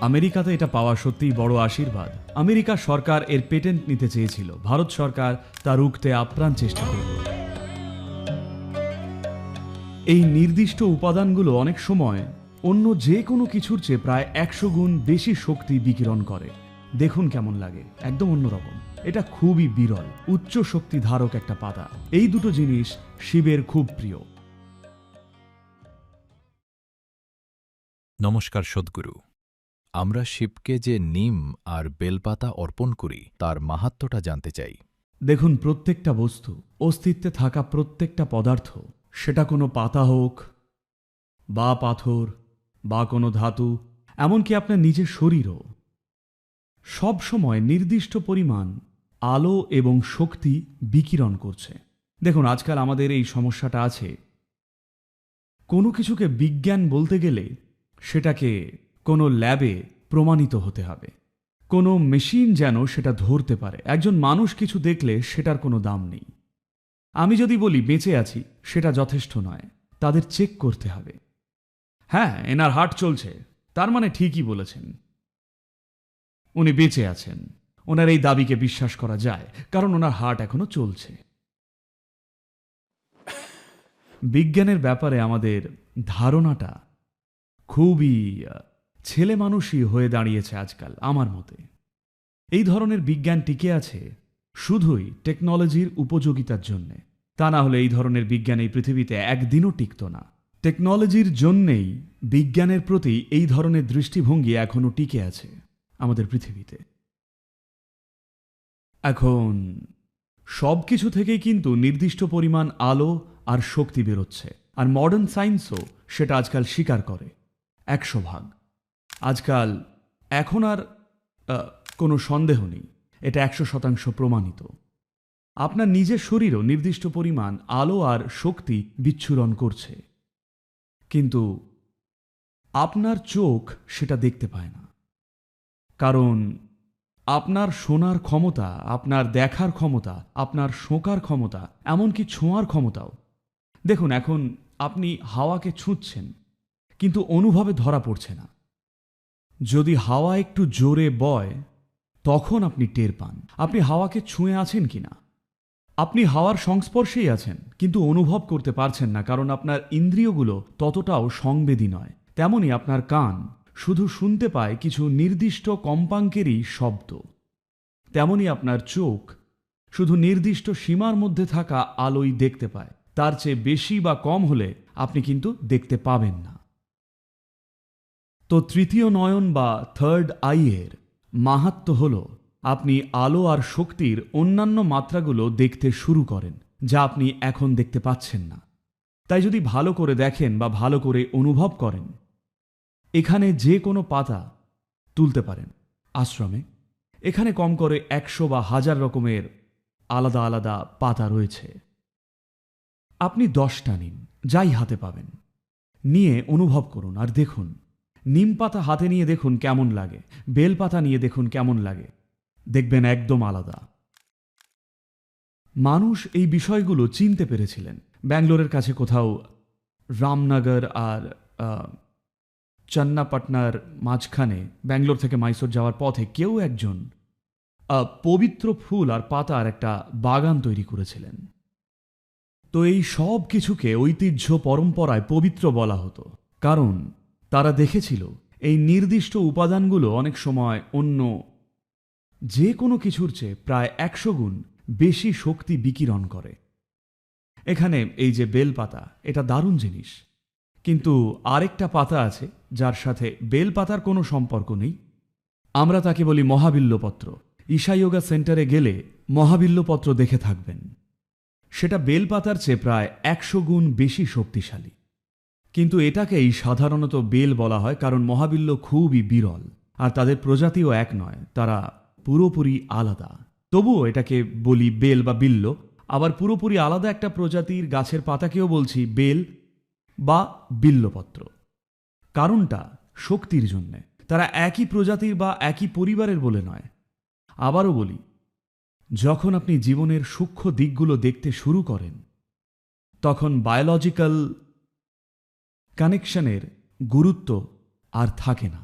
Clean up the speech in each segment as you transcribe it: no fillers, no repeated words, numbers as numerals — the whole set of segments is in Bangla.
আমেরিকাতে এটা পাওয়া সত্যিই বড় আশীর্বাদ। আমেরিকা সরকার এর পেটেন্ট নিতে চেয়েছিল, ভারত সরকার তা রুখতে আপ্রাণ চেষ্টা করল। এই নির্দিষ্ট উপাদানগুলো অনেক সময় অন্য যে কোনো কিছুর চেয়ে প্রায় 100 গুণ বেশি শক্তি বিকিরণ করে। দেখুন কেমন লাগে, একদম অন্যরকম। এটা খুবই বিরল, উচ্চ শক্তি ধারক একটা পাতা। এই দুটো জিনিস শিবের খুব প্রিয়। নমস্কার সদ্গুরু। আমরা শিবকে যে নিম আর বেলপাতা অর্পণ করি তার মাহাত্ম্যটা জানতে চাই। দেখুন, প্রত্যেকটা বস্তু, অস্তিত্বে থাকা প্রত্যেকটা পদার্থ, সেটা কোনো পাতা হোক বা পাথর বা কোনো ধাতু, এমনকি আপনার নিজের শরীরও, সব সময় নির্দিষ্ট পরিমাণ আলো এবং শক্তি বিকিরণ করছে। দেখুন, আজকাল আমাদের এই সমস্যাটা আছে, কোনো কিছুকে বিজ্ঞান বলতে গেলে সেটাকে কোনো ল্যাবে প্রমাণিত হতে হবে, কোনো মেশিন যেন সেটা ধরতে পারে। একজন মানুষ কিছু দেখলে সেটার কোনো দাম নেই। আমি যদি বলি বেঁচে আছি, সেটা যথেষ্ট নয়, তাদের চেক করতে হবে। হ্যাঁ, এনার হার্ট চলছে, তার মানে ঠিকই বলেছেন, উনি বেঁচে আছেন। ওনার এই দাবিকে বিশ্বাস করা যায়, কারণ ওনার হার্ট এখনো চলছে। বিজ্ঞানের ব্যাপারে আমাদের ধারণাটা খুবই ছেলে মানুষই হয়ে দাঁড়িয়েছে আজকাল আমার মতে। এই ধরনের বিজ্ঞান টিকে আছে শুধুই টেকনোলজির উপযোগিতার জন্যে। তা না হলে এই ধরনের বিজ্ঞান এই পৃথিবীতে একদিনও টিকত না। টেকনোলজির জন্যেই বিজ্ঞানের প্রতি এই ধরনের দৃষ্টিভঙ্গি এখনও টিকে আছে আমাদের পৃথিবীতে। এখন সব কিছু থেকেই কিন্তু নির্দিষ্ট পরিমাণ আলো আর শক্তি বেরোচ্ছে, আর মডার্ন সায়েন্সও সেটা আজকাল স্বীকার করে 100 ভাগ। আজকাল এখন আর কোনো সন্দেহ নেই, এটা 100% প্রমাণিত। আপনার নিজের শরীরও নির্দিষ্ট পরিমাণ আলো আর শক্তি বিচ্ছুরণ করছে, কিন্তু আপনার চোখ সেটা দেখতে পায় না। কারণ আপনার শোনার ক্ষমতা, আপনার দেখার ক্ষমতা, আপনার শোঁকার ক্ষমতা, এমনকি ছোঁয়ার ক্ষমতাও। দেখুন, এখন আপনি হাওয়াকে ছুঁচ্ছেন, কিন্তু অনুভবে ধরা পড়ছে না। যদি হাওয়া একটু জোরে বয়, তখন আপনি টের পান আপনি হাওয়াকে ছুঁয়ে আছেন কিনা। আপনি হাওয়ার সংস্পর্শেই আছেন, কিন্তু অনুভব করতে পারছেন না, কারণ আপনার ইন্দ্রিয়গুলো ততটাও সংবেদী নয়। তেমনি আপনার কান শুধু শুনতে পায় কিছু নির্দিষ্ট কম্পাঙ্কেরই শব্দ। তেমনি আপনার চোখ শুধু নির্দিষ্ট সীমার মধ্যে থাকা আলোই দেখতে পায়, তার চেয়ে বেশি বা কম হলে আপনি কিন্তু দেখতে পাবেন না। তো তৃতীয় নয়ন বা থার্ড আইয়ের মাহাত্ম্য হল আপনি আলো আর শক্তির অন্যান্য মাত্রাগুলো দেখতে শুরু করেন, যা আপনি এখন দেখতে পাচ্ছেন না। তাই যদি ভালো করে দেখেন বা ভালো করে অনুভব করেন, এখানে যে কোনো পাতা তুলতে পারেন আশ্রমে। এখানে কম করে 100 বা 1000 রকমের আলাদা আলাদা পাতা রয়েছে। আপনি 10টা নিন, যাই হাতে পাবেন, নিয়ে অনুভব করুন আর দেখুন। নিম পাতা হাতে নিয়ে দেখুন কেমন লাগে, বেল পাতা নিয়ে দেখুন কেমন লাগে, দেখবেন একদম আলাদা। মানুষ এই বিষয়গুলো চিনতে পেরেছিলেন। ব্যাঙ্গালোরের কাছে কোথাও রামনগর আর চন্নাপটনার মাঝখানে, ব্যাঙ্গালোর থেকে মাইসোর যাওয়ার পথে কেউ একজন পবিত্র ফুল আর পাতার একটা বাগান তৈরি করেছিলেন। তো এই সব কিছুকে ঐতিহ্য পরম্পরায় পবিত্র বলা হতো, কারণ তারা দেখেছিল এই নির্দিষ্ট উপাদানগুলো অনেক সময় অন্য যে কোনো কিছুর চেয়ে প্রায় 100 গুণ বেশি শক্তি বিকিরণ করে। এখানে এই যে বেলপাতা, এটা দারুণ জিনিস, কিন্তু আরেকটা পাতা আছে যার সাথে বেলপাতার কোনো সম্পর্ক নেই। আমরা তাকে বলি মহাবিল্লপত্র। ঈশা যোগা সেন্টারে গেলে মহাবিল্লপত্র দেখে থাকবেন। সেটা বেলপাতার চেয়ে প্রায় 100 গুণ বেশি শক্তিশালী, কিন্তু এটাকেই সাধারণত বেল বলা হয়, কারণ মহাবিল্ল খুবই বিরল আর তাদের প্রজাতিও এক নয়, তারা পুরোপুরি আলাদা। তবুও এটাকে বলি বেল বা বিল্ল। আবার পুরোপুরি আলাদা একটা প্রজাতির গাছের পাতাকেও বলছি বেল বা বিল্লপত্র। কারণটা শক্তির জন্যে, তারা একই প্রজাতির বা একই পরিবারের বলে নয়। আবারও বলি, যখন আপনি জীবনের সূক্ষ্ম দিকগুলো দেখতে শুরু করেন, তখন বায়োলজিক্যাল কানেকশনের গুরুত্ব আর থাকে না।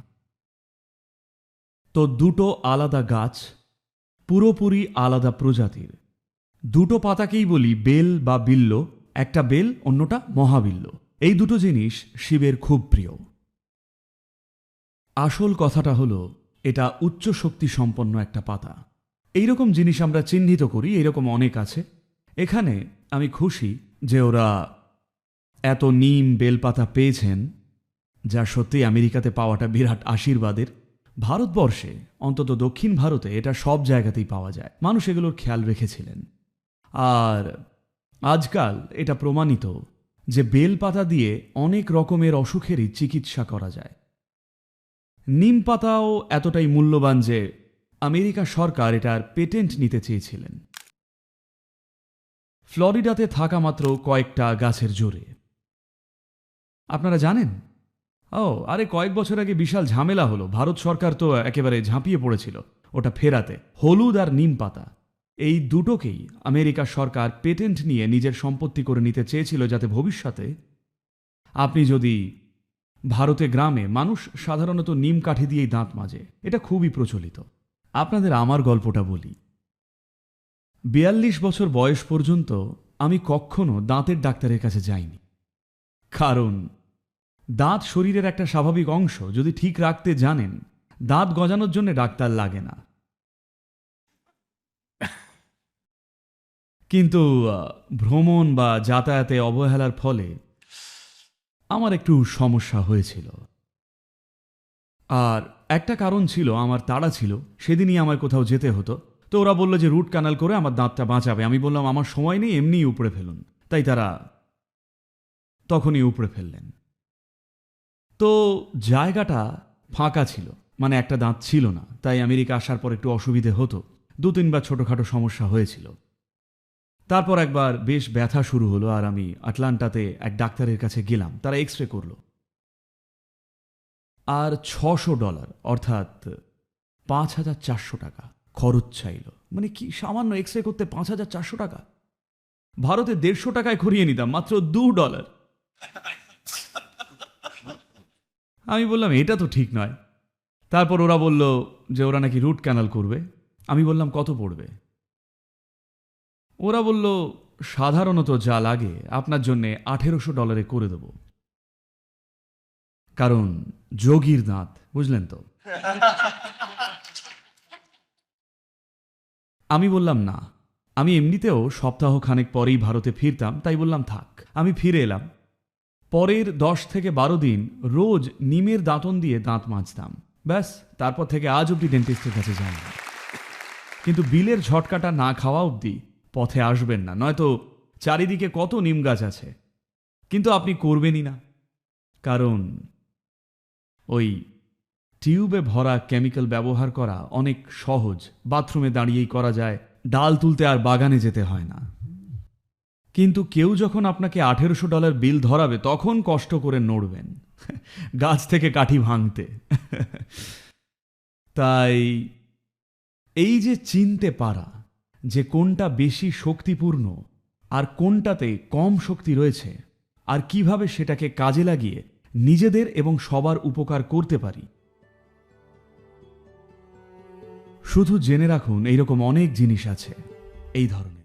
তো দুটো আলাদা গাছ, পুরোপুরি আলাদা প্রজাতির। দুটো পাতাকেই বলি বেল বা বিল্ল। একটা বেল, অন্যটা মহাবিল্ল। এই দুটো জিনিস শিবের খুব প্রিয়। আসল কথাটা হলো এটা উচ্চ শক্তি সম্পন্ন একটা পাতা। এইরকম জিনিস আমরা চিহ্নিত করি, এইরকম অনেক আছে। এখানে আমি খুশি যে ওরা এত নিম বেলপাতা পেয়েছেন, যা সত্যি আমেরিকাতে পাওয়াটা বিরাট আশীর্বাদের। ভারতবর্ষে, অন্তত দক্ষিণ ভারতে, এটা সব জায়গাতেই পাওয়া যায়। মানুষ এগুলোর খেয়াল রেখেছিলেন। আর আজকাল এটা প্রমাণিত যে বেলপাতা দিয়ে অনেক রকমের অসুখেরই চিকিৎসা করা যায়। নিম পাতাও এতটাই মূল্যবান যে আমেরিকা সরকার এটার পেটেন্ট নিতে চেয়েছিলেন, ফ্লোরিডাতে থাকা মাত্র কয়েকটা গাছের জোরে। আপনারা জানেন? আরে কয়েক বছর আগে বিশাল ঝামেলা হলো। ভারত সরকার তো একেবারে ঝাঁপিয়ে পড়েছিল ওটা ফেরাতে। হলুদ আর নিম পাতা, এই দুটোকেই আমেরিকা সরকার পেটেন্ট নিয়ে নিজের সম্পত্তি করে নিতে চেয়েছিল, যাতে ভবিষ্যতে আপনি যদি ভারতে গ্রামে মানুষ সাধারণত নিম কাঠি দিয়েই দাঁত মাজে, এটা খুবই প্রচলিত। আপনাদের আমার গল্পটা বলি। 42 বছর বয়স পর্যন্ত আমি কখনো দাঁতের ডাক্তারের কাছে যাইনি, কারণ দাঁত শরীরের একটা স্বাভাবিক অংশ। যদি ঠিক রাখতে জানেন, দাঁত গজানোর জন্য ডাক্তার লাগে না। কিন্তু ভ্রমণ বা যাতায়াতে অবহেলার ফলে আমার একটু সমস্যা হয়েছিল। আর একটা কারণ ছিল, আমার তাড়া ছিল, সেদিনই আমার কোথাও যেতে হতো। তো ওরা বলল যে রুট ক্যানাল করে আমার দাঁতটা বাঁচাবে। আমি বললাম আমার সময় নেই, এমনিই উপড়ে ফেলুন। তাই তারা তখনই উপড়ে ফেললেন। তো জায়গাটা ফাঁকা ছিল, মানে একটা দাঁত ছিল না। তাই আমেরিকা আসার পর একটু অসুবিধে হতো। 2-3 বার ছোটোখাটো সমস্যা হয়েছিল। তারপর একবার বেশ ব্যথা শুরু হলো, আর আমি আটলান্টাতে এক ডাক্তারের কাছে গেলাম। তারা এক্স রে করলো, আর $600 অর্থাৎ 5,400 টাকা খরচ চাইল। মানে কি, সামান্য এক্স রে করতে 5,400 টাকা? ভারতে 150 টাকায় করিয়ে নিতাম, মাত্র $2। আমি বললাম এটা তো ঠিক নয়। তারপর ওরা বলল যে ওরা নাকি রুট ক্যানাল করবে। আমি বললাম কত পড়বে? ওরা বলল সাধারণত যা লাগে আপনার জন্যে $1,800 করে দেব, কারণ যোগীর দাঁত, বুঝলেন তো। আমি বললাম না, আমি এমনিতেও সপ্তাহ খানেক পরেই ভারতে ফিরতাম, তাই বললাম থাক। আমি ফিরে এলাম। পরের 10 থেকে 12 দিন রোজ নিমের দাঁতন দিয়ে দাঁত মাজতাম। ব্যাস, তারপর থেকে আজ অবধি ডেন্টিস্টের কাছে যাই না। কিন্তু বিলের ঝটকাটা না খাওয়া অবধি পথে আসবেন না, নয়তো চারিদিকে কত নিম গাছ আছে, কিন্তু আপনি করবেনই না। কারণ ওই টিউবে ভরা কেমিক্যাল ব্যবহার করা অনেক সহজ, বাথরুমে দাঁড়িয়েই করা যায়, ডাল তুলতে আর বাগানে যেতে হয় না। কিন্তু কেউ যখন আপনাকে $1,800 বিল ধরাবে, তখন কষ্ট করে নড়বেন গাছ থেকে কাঠি ভাঙতে। তাই এই যে চিনতে পারা যে কোনটা বেশি শক্তিপূর্ণ আর কোনটাতে কম শক্তি রয়েছে, আর কিভাবে সেটাকে কাজে লাগিয়ে নিজেদের এবং সবার উপকার করতে পারি, শুধু জেনে রাখুন এইরকম অনেক জিনিস আছে এই ধরনের।